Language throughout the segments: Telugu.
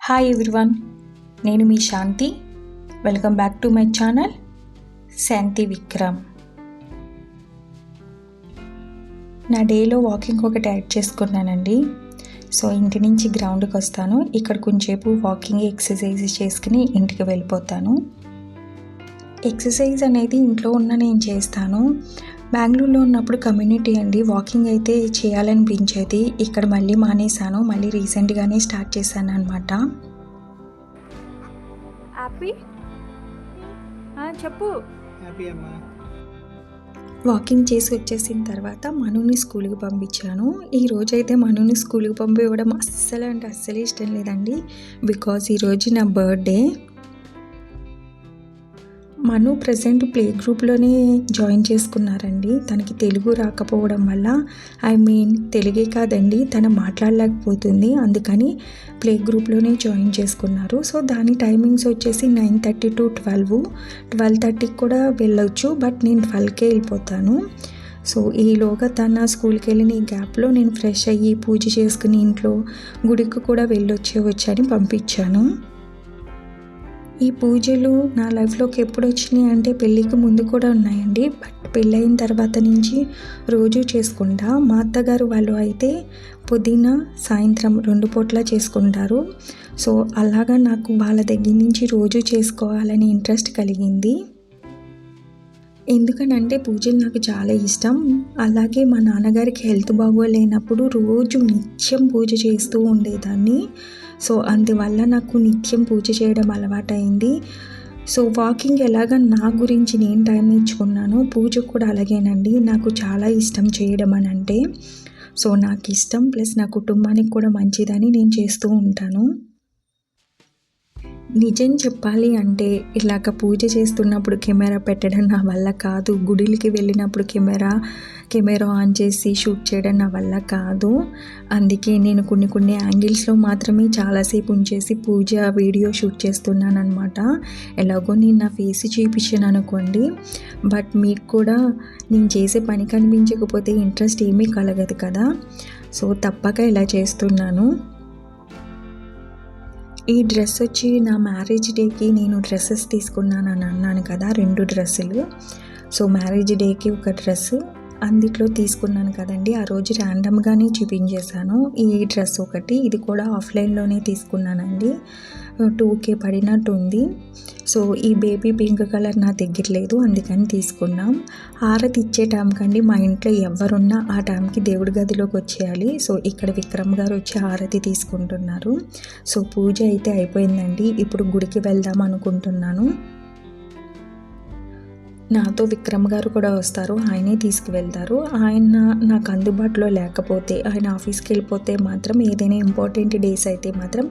హాయ్ ఎవ్రీవన్, నేను మీ Shanti. Welcome back to my channel Shanti Vikram. నా డేలో వాకింగ్ ఒకటి యాడ్ చేసుకున్నానండి. సో ఇంటి నుంచి గ్రౌండ్కి వస్తాను, ఇక్కడ కొంచెంసేపు వాకింగ్ ఎక్సర్సైజ్ చేసుకుని ఇంటికి వెళ్ళిపోతాను. ఎక్సర్సైజ్ అనేది ఇంట్లో ఉన్న నేను చేస్తాను. బెంగళూరులో ఉన్నప్పుడు కమ్యూనిటీ అండి, వాకింగ్ అయితే చేయాలనిపించేది. ఇక్కడ మళ్ళీ మానేశాను, మళ్ళీ రీసెంట్గానే స్టార్ట్ చేశాను అనమాట. చెప్పు. వాకింగ్ చేసి వచ్చేసిన తర్వాత మనుని స్కూల్కి పంపించాను. ఈరోజైతే మనుని స్కూల్కి పంపించడం అస్సలే ఇష్టం లేదండి, బికాజ్ ఈరోజు నా బర్త్డే. మను ప్రజెంట్ ప్లే గ్రూప్లోనే జాయిన్ చేసుకున్నారండి. తనకి తెలుగు రాకపోవడం వల్ల, తెలుగే కాదండి, తను మాట్లాడలేకపోతుంది, అందుకని ప్లే గ్రూప్లోనే జాయిన్ చేసుకున్నారు. సో దాని టైమింగ్స్ వచ్చేసి 9:30 to 12:30 కూడా వెళ్ళొచ్చు, బట్ నేను 12కే వెళ్ళిపోతాను. సో ఈలోగా తన స్కూల్కి వెళ్ళిన ఈ గ్యాప్లో నేను ఫ్రెష్ అయ్యి పూజ చేసుకుని ఇంట్లో గుడికి కూడా వెళ్ళొచ్చేవచ్చని పంపించాను. ఈ పూజలు నా లైఫ్లోకి ఎప్పుడు వచ్చినాయి అంటే పెళ్ళికి ముందు కూడా ఉన్నాయండి, బట్ పెళ్ళైన తర్వాత నుంచి రోజు చేసుకుంటా. మా అత్తగారు వాళ్ళు అయితే పొద్దున సాయంత్రం 2 పూట్ల చేసుకుంటారు. సో అలాగా నాకు వాళ్ళ దగ్గర నుంచి రోజు చేసుకోవాలని ఇంట్రెస్ట్ కలిగింది. ఎందుకనంటే పూజలు నాకు చాలా ఇష్టం. అలాగే మా నాన్నగారికి హెల్త్ బాగోలేనప్పుడు రోజు నిత్యం పూజ చేస్తూ ఉండేదాన్ని. సో అందువల్ల నాకు నిత్యం పూజ చేయడం అలవాటైంది. సో వాకింగ్ ఎలాగ నా గురించి నేను టైం ఇచ్చుకున్నాను, పూజ కూడా అలాగేనండి. నాకు చాలా ఇష్టం చేయడం అని అంటే. సో నాకు ఇష్టం, ప్లస్ నా కుటుంబానికి కూడా మంచిదని నేను చేస్తూ ఉంటాను. నిజం చెప్పాలి అంటే ఇలాగ పూజ చేస్తున్నప్పుడు కెమెరా పెట్టడం నా వల్ల కాదు. గుడిలకి వెళ్ళినప్పుడు కెమెరా ఆన్ చేసి షూట్ చేయడం నా వల్ల కాదు. అందుకే నేను కొన్ని యాంగిల్స్లో మాత్రమే చాలాసేపు ఉంచేసి పూజ వీడియో షూట్ చేస్తున్నాను అనమాట. ఎలాగో నేను నా ఫేస్ చూపించాను అనుకోండి, బట్ మీకు కూడా నేను చేసే పని కనిపించకపోతే ఇంట్రెస్ట్ ఏమీ కలగదు కదా. సో తప్పక ఇలా చేస్తున్నాను. ఈ డ్రెస్ వచ్చి నా మ్యారేజ్ డేకి నేను డ్రెస్సెస్ తీసుకున్నాను అని అన్నాను కదా, 2 డ్రెస్సులు. సో మ్యారేజ్ డేకి ఒక డ్రెస్సు అందుట్లో తీసుకున్నాను కదండి, ఆ రోజు ర్యాండమ్గానే చూపించేశాను. ఈ డ్రెస్ ఒకటి, ఇది కూడా ఆఫ్లైన్లోనే తీసుకున్నానండి. 2K పడినట్టు ఉంది. సో ఈ బేబీ పింక్ కలర్ నా దగ్గర లేదు, అందుకని తీసుకున్నాం. హారతి ఇచ్చే టైంకండి మా ఇంట్లో ఎవరున్నా ఆ టైంకి దేవుడి గదిలోకి వచ్చేయాలి. సో ఇక్కడ విక్రమ్ గారు వచ్చి హారతి తీసుకుంటున్నారు. సో పూజ అయితే అయిపోయిందండి, ఇప్పుడు గుడికి వెళ్దాం అనుకుంటున్నాను. నాతో విక్రమ్ గారు కూడా వస్తారు, ఆయనే తీసుకువెళ్తారు. ఆయన నాకు అందుబాటులో లేకపోతే, ఆయన ఆఫీస్కి వెళ్ళిపోతే మాత్రం, ఏదైనా ఇంపార్టెంట్ డేస్ అయితే మాత్రం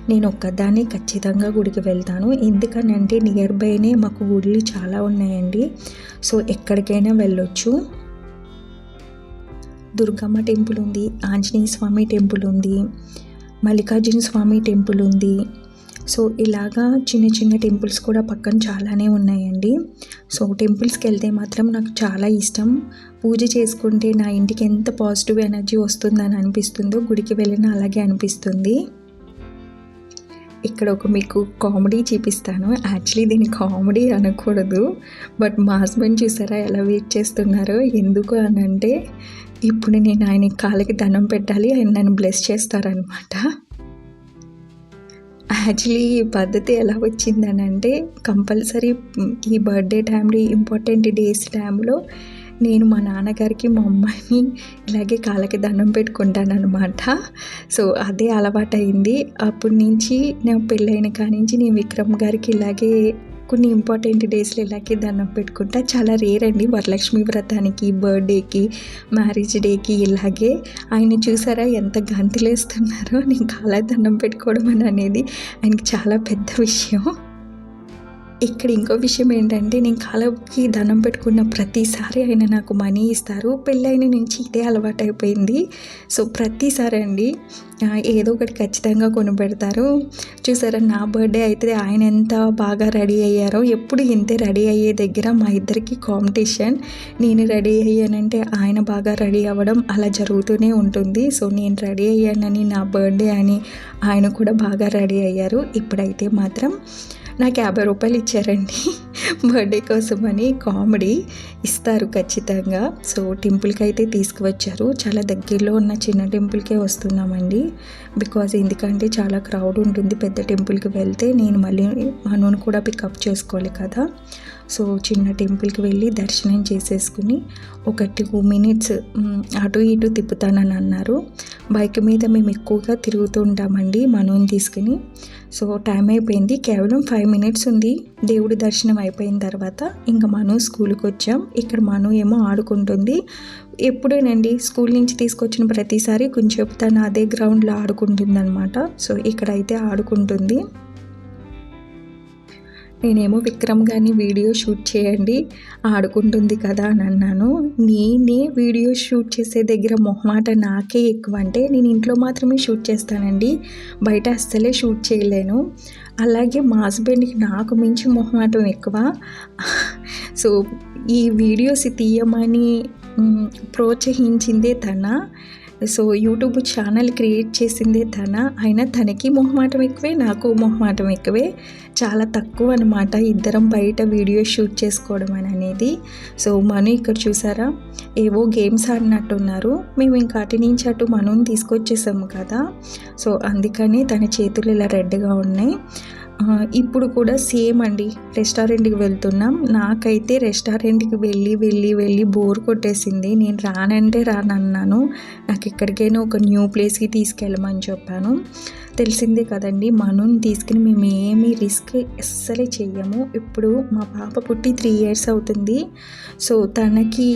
నేను ఒక్కదాన్ని ఖచ్చితంగా గుడికి వెళ్తాను. ఎందుకనంటే నియర్ బైనే మాకు గుళ్ళు చాలా ఉన్నాయండి, సో ఎక్కడికైనా వెళ్ళొచ్చు. దుర్గమ్మ టెంపుల్ ఉంది, ఆంజనేయ స్వామి టెంపుల్ ఉంది, మల్లికార్జున స్వామి టెంపుల్ ఉంది. సో ఇలాగా చిన్న టెంపుల్స్ కూడా పక్కన చాలానే ఉన్నాయండి. సో టెంపుల్స్కి వెళ్తే మాత్రం నాకు చాలా ఇష్టం. పూజ చేసుకుంటే నా ఇంటికి ఎంత పాజిటివ్ ఎనర్జీ వస్తుందని అనిపిస్తుందో గుడికి వెళ్ళినా అలాగే అనిపిస్తుంది. ఇక్కడ మీకు కామెడీ చూపిస్తాను. యాక్చువల్లీ దీన్ని కామెడీ అనకూడదు, బట్ మా హస్బెండ్ చూసారా ఎలా వెయిట్ చేస్తున్నారో. ఎందుకు అని అంటే ఇప్పుడు నేను ఆయన కాళ్ళకి దండం పెట్టాలి, ఆయన నన్ను బ్లెస్ చేస్తారనమాట. యాక్చువల్లీ ఈ పద్ధతి ఎలా వచ్చిందని అంటే, కంపల్సరీ ఈ బర్త్డే టైంలో, ఇంపార్టెంట్ డేస్ టైంలో నేను మా నాన్నగారికి మా అమ్మాయిని ఇలాగే కాళ్ళకి దండం పెట్టుకుంటానమాట. సో అదే అలవాటైంది. అప్పటి నుంచి నా పెళ్ళైన కానించి నేను విక్రమ్ గారికి ఇలాగే కొన్ని ఇంపార్టెంట్ డేస్లో ఇలాగే దండం పెట్టుకుంటా. చాలా రేర్ అండి, వరలక్ష్మి వ్రతానికి, బర్త్డేకి, మ్యారేజ్ డేకి ఇలాగే. ఆయన చూసారా ఎంత గంతులేస్తున్నారో. నేను కాళ్ళ దండం పెట్టుకోవడం అనేది ఆయనకి చాలా పెద్ద విషయం. ఇక్కడ ఇంకో విషయం ఏంటంటే, నేను కాళ్ళకి దండం పెట్టుకున్న ప్రతిసారి ఆయన నాకు మనీ ఇస్తారు. పెళ్ళైన నుంచి ఇదే అలవాటైపోయింది. సో ప్రతిసారి అండి ఏదో ఒకటి ఖచ్చితంగా కొనిపెడతారు. చూసారా, నా బర్త్డే అయితే ఆయన ఎంత బాగా రెడీ అయ్యారో. ఎప్పుడు ఇంతే రెడీ అయ్యే దగ్గర మా ఇద్దరికి కాంపిటీషన్. నేను రెడీ అయ్యానంటే ఆయన బాగా రెడీ అవ్వడం అలా జరుగుతూనే ఉంటుంది. సో నేను రెడీ అయ్యానని, నా బర్త్డే అని ఆయన కూడా బాగా రెడీ అయ్యారు. ఇప్పుడైతే మాత్రం నాకు 50 రూపాయలు ఇచ్చారండి బర్త్డే కోసమని. కామెడీ ఇస్తారు ఖచ్చితంగా. సో టెంపుల్కి అయితే తీసుకువచ్చారు. చాలా దగ్గరలో ఉన్న చిన్న టెంపుల్కే వస్తున్నామండి. బికాజ్ ఎందుకంటే చాలా క్రౌడ్ ఉంటుంది. పెద్ద టెంపుల్కి వెళ్తే నేను మళ్ళీ మనోని కూడా పికప్ చేసుకోవాలి కదా. సో చిన్న టెంపుల్కి వెళ్ళి దర్శనం చేసేసుకుని ఒక 2 మినిట్స్ అటు ఇటు తిప్పుతానని అన్నారు. బైక్ మీద మేము ఎక్కువగా తిరుగుతూ ఉంటామండి మనోని తీసుకుని. సో టైం అయిపోయింది, కేవలం 5 మినిట్స్ ఉంది. దేవుడి దర్శనం అయిపోయిన తర్వాత ఇంకా మనో స్కూల్కి వచ్చాం. ఇక్కడ మనో ఏమో ఆడుకుంటుంది. ఎప్పుడేనండి స్కూల్ నుంచి తీసుకొచ్చిన ప్రతిసారి కొంచెం తను అదే గ్రౌండ్లో ఆడుకుంటుంది అనమాట. సో ఇక్కడైతే ఆడుకుంటుంది. నేనేమో విక్రమ్ గారిని వీడియో షూట్ చేయండి, ఆడుకుంటుంది కదా అని అన్నాను. నేనే వీడియో షూట్ చేసే దగ్గర మొహమాట నాకే ఎక్కువ. అంటే నేను ఇంట్లో మాత్రమే షూట్ చేస్తానండి, బయట అస్సలే షూట్ చేయలేను. అలాగే మా హస్బెండ్కి నాకు మించి మొహమాటం ఎక్కువ. సో ఈ వీడియోస్ తీయమని ప్రోత్సహించిందే తన. సో యూట్యూబ్ ఛానల్ క్రియేట్ చేసిందే తన. అయినా తనకి మొహమాటం ఎక్కువే, నాకు మొహమాటం ఎక్కువే. చాలా తక్కువ అనమాట ఇద్దరం బయట వీడియో షూట్ చేసుకోవడం అనేది. సో మను ఇక్కడ చూసారా, ఏవో గేమ్స్ ఆడినట్టున్నారు. మేము ఇంకా అటు నుంచి అటు మనుని తీసుకొచ్చేసాము కదా. సో అందుకని తన చేతులు ఇలా రెడ్గా ఉన్నాయి. ఇప్పుడు కూడా సేమ్ అండి, రెస్టారెంట్కి వెళ్తున్నాం. నాకైతే రెస్టారెంట్కి వెళ్ళి బోర్ కొట్టేసింది. నేను రానంటే రానన్నాను. నాకు ఎక్కడికైనా ఒక న్యూ ప్లేస్కి తీసుకెళ్ళమని చెప్పాను. తెలిసిందే కదండి, మనోని తీసుకుని మేము ఏమీ రిస్క్ అస్సలే చెయ్యము. ఇప్పుడు మా పాప పుట్టి 3 ఇయర్స్ అవుతుంది. సో తనకి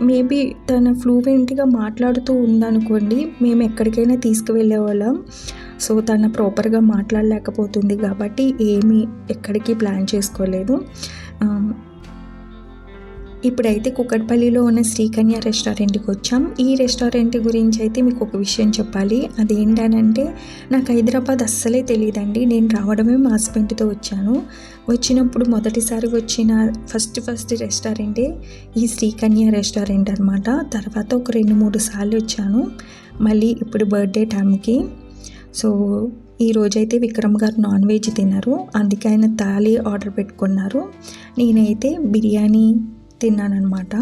మేబీ తన ఫ్లూయెంట్గా మాట్లాడుతూ ఉందనుకోండి, మేము ఎక్కడికైనా తీసుకువెళ్ళే వాళ్ళం. సో తను ప్రాపర్గా మాట్లాడలేకపోతుంది కాబట్టి ఏమీ ఎక్కడికి ప్లాన్ చేసుకోలేదు. ఇప్పుడైతే కుక్కట్పల్లిలో ఉన్న శ్రీకన్య రెస్టారెంట్కి వచ్చాం. ఈ రెస్టారెంట్ గురించి అయితే మీకు ఒక విషయం చెప్పాలి. అదేంటనంటే, నాకు హైదరాబాద్ అస్సలే తెలియదండి. నేను రావడమే మా హస్బెండ్తో వచ్చాను. వచ్చినప్పుడు మొదటిసారి వచ్చిన ఫస్ట్ రెస్టారెంటే ఈ శ్రీకన్య రెస్టారెంట్ అనమాట. తర్వాత ఒక 2-3 సార్లు వచ్చాను, మళ్ళీ ఇప్పుడు బర్త్డే టైంకి. సో ఈరోజైతే విక్రమ్ గారు నాన్ వెజ్ తిన్నారు, అందుకే ఆయన థాలీ ఆర్డర్ పెట్టుకున్నారు. నేనైతే బిర్యానీ తిన్నానమాట.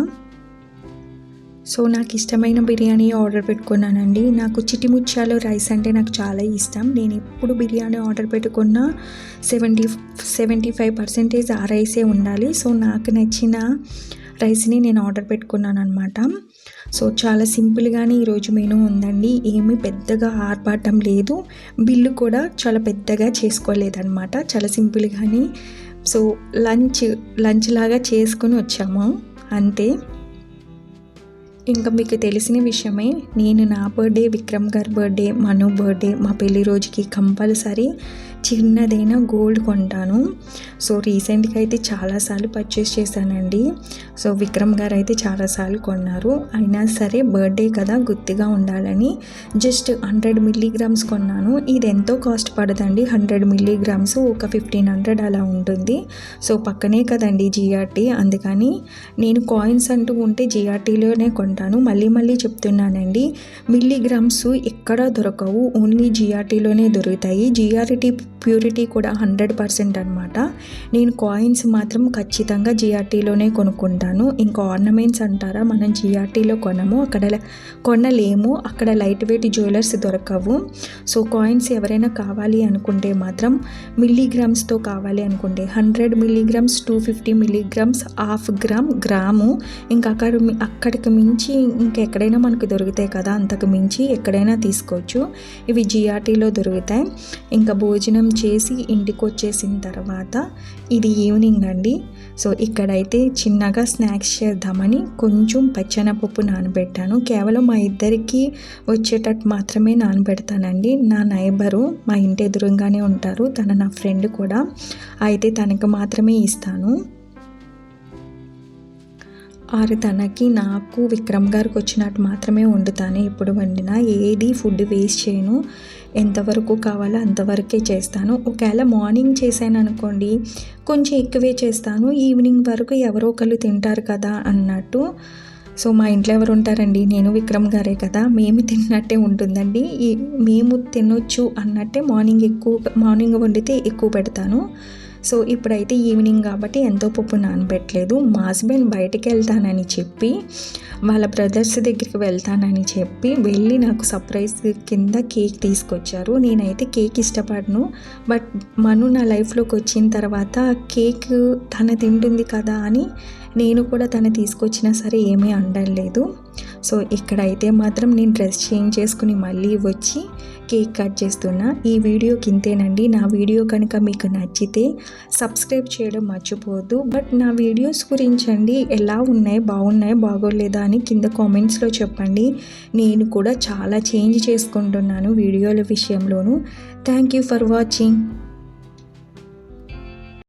సో నాకు ఇష్టమైన బిర్యానీ ఆర్డర్ పెట్టుకున్నానండి. నాకు చిటిముత్యాలు రైస్ అంటే నాకు చాలా ఇష్టం. నేను ఎప్పుడు బిర్యానీ ఆర్డర్ పెట్టుకున్న 75% ఆ రైసే ఉండాలి. సో నాకు నచ్చిన రైస్ని నేను ఆర్డర్ పెట్టుకున్నాను అనమాట. సో చాలా సింపుల్గానే ఈరోజు మెనూ ఉందండి. ఏమీ పెద్దగా ఆర్భాటం లేదు. బిల్లు కూడా చాలా పెద్దగా చేసుకోలేదన్నమాట, చాలా సింపుల్గానే. సో లంచ్ లాగా చేసుకుని వచ్చాము అంతే. ఇంకా మీకు తెలిసిన విషయమే, నేను నా బర్త్డే, విక్రమ్ గారి బర్త్డే, మను బర్త్డే, మా పెళ్లి రోజుకి కంపల్సరీ చిన్నదైనా గోల్డ్ కొంటాను. సో రీసెంట్గా అయితే చాలాసార్లు పర్చేస్ చేశానండి. సో విక్రమ్ గారు అయితే చాలాసార్లు కొన్నారు. అయినా సరే బర్త్డే కదా గుర్తుగా ఉండాలని జస్ట్ 100 మిల్లీగ్రామ్స్ కొన్నాను. ఇది ఎంతో కాస్ట్ పడదండి, 100 మిల్లీగ్రామ్స్ ఒక 1500 అలా ఉంటుంది. సో పక్కనే కదండి జిఆర్టీ, అందుకని నేను కాయిన్స్ అంటూ ఉంటే జిఆర్టీలోనే కొంటాను. మళ్ళీ చెప్తున్నానండి, మిల్లీగ్రామ్స్ ఎక్కడా దొరకవు, ఓన్లీ జిఆర్టీలోనే దొరుకుతాయి. జిఆర్టీ ప్యూరిటీ కూడా 100% అనమాట. నేను కాయిన్స్ మాత్రం ఖచ్చితంగా జిఆర్టీలోనే కొనుక్కుంటాను. ఇంకా ఆర్నమెంట్స్ అంటారా, మనం జిఆర్టీలో కొనము, అక్కడ కొనలేము, అక్కడ లైట్ వెయిట్ జ్యువెలర్స్ దొరకవు. సో కాయిన్స్ ఎవరైనా కావాలి అనుకుంటే మాత్రం మిల్లీగ్రామ్స్తో కావాలి అనుకుంటే 100 మిల్లీగ్రామ్స్, 250 మిల్లీగ్రామ్స్, ½ గ్రాము, ఇంకా అక్కడికి మించి మించి ఇంకెక్కడైనా మనకు దొరుకుతాయి కదా, అంతకు మించి ఎక్కడైనా తీసుకోవచ్చు. ఇవి జిఆర్టీలో దొరుకుతాయి. ఇంకా భోజనం చేసి ఇంటికి వచ్చేసిన తర్వాత ఇది ఈవినింగ్ అండి. సో ఇక్కడైతే చిన్నగా స్నాక్స్ చేద్దామని కొంచెం పచ్చెనపప్పు నానబెట్టాను. కేవలం మా ఇద్దరికి వచ్చేటట్టు మాత్రమే నానబెడతానండి. నా నైబరు మా ఇంటి ఎదురుగానే ఉంటారు, తన నా ఫ్రెండ్ కూడా, అయితే తనకు మాత్రమే ఇస్తాను. తనకి, నాకు, విక్రమ్ గారికి వచ్చినట్టు మాత్రమే వండుతాను. ఎప్పుడు వండినా ఏది ఫుడ్ వేస్ట్ చేయను. ఎంతవరకు కావాలో అంతవరకే చేస్తాను. ఒకవేళ మార్నింగ్ చేశాను అనుకోండి, కొంచెం ఎక్కువే చేస్తాను. ఈవినింగ్ వరకు ఎవరో ఒకళ్ళు తింటారు కదా అన్నట్టు. సో మా ఇంట్లో ఎవరు ఉంటారండి, నేను విక్రమ్ గారే కదా, మేము తిన్నట్టే ఉంటుందండి. మేము తినొచ్చు అన్నట్టే మార్నింగ్ వండితే ఎక్కువ పెడతాను. సో ఇప్పుడైతే ఈవినింగ్ కాబట్టి ఎంతో పప్పు నానబెట్టలేదు. మా హస్బెండ్ బయటికి వెళ్తానని చెప్పి, వాళ్ళ బ్రదర్స్ దగ్గరికి వెళ్తానని చెప్పి వెళ్ళి నాకు సర్ప్రైజ్ కింద కేక్ తీసుకొచ్చారు. నేనైతే కేక్ ఇష్టపడను, బట్ మను నా లైఫ్లోకి వచ్చిన తర్వాత కేక్ తన తింటుంది కదా అని నేను కూడా తను తీసుకొచ్చినా సరే ఏమీ అనలేదు. సో ఇక్కడైతే మాత్రం నేను డ్రెస్ చేంజ్ చేసుకుని మళ్ళీ వచ్చి కేక్ కట్ చేస్తున్నా. ఈ వీడియోకి ఇంతేనండి. నా వీడియో కనుక మీకు నచ్చితే సబ్స్క్రైబ్ చేయడం మర్చిపోవద్దు. బట్ నా వీడియోస్ గురించి అండి, ఎలా ఉన్నాయి, బాగున్నాయి, బాగోలేదా అని కింద కామెంట్స్లో చెప్పండి. నేను కూడా చాలా చేంజ్ చేసుకుంటున్నాను వీడియోల విషయంలోనూ. Thank you for watching.